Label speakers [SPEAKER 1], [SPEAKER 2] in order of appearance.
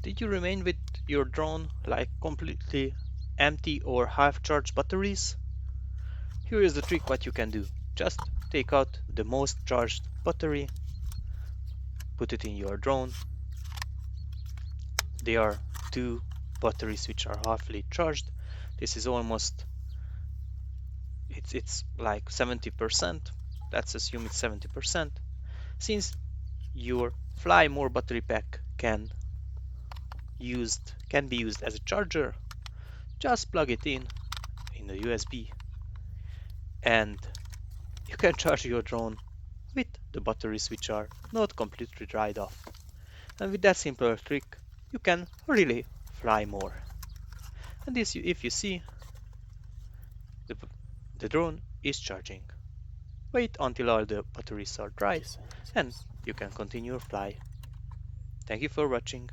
[SPEAKER 1] Did you remain with your drone like completely empty or half charged batteries? Here is the trick what you can do. Just take out the most charged battery, put it in your drone. There are two batteries which are halfly charged. This is almost, it's like 70%. Let's assume it's 70%. Since your Fly More battery pack can be used as a charger, just plug it in the USB and you can charge your drone with the batteries which are not completely dried off. And with that simple trick, you can really fly more. And this, if you see, the, the drone is charging. Wait until all the batteries are dried and you can continue your fly. Thank you for watching.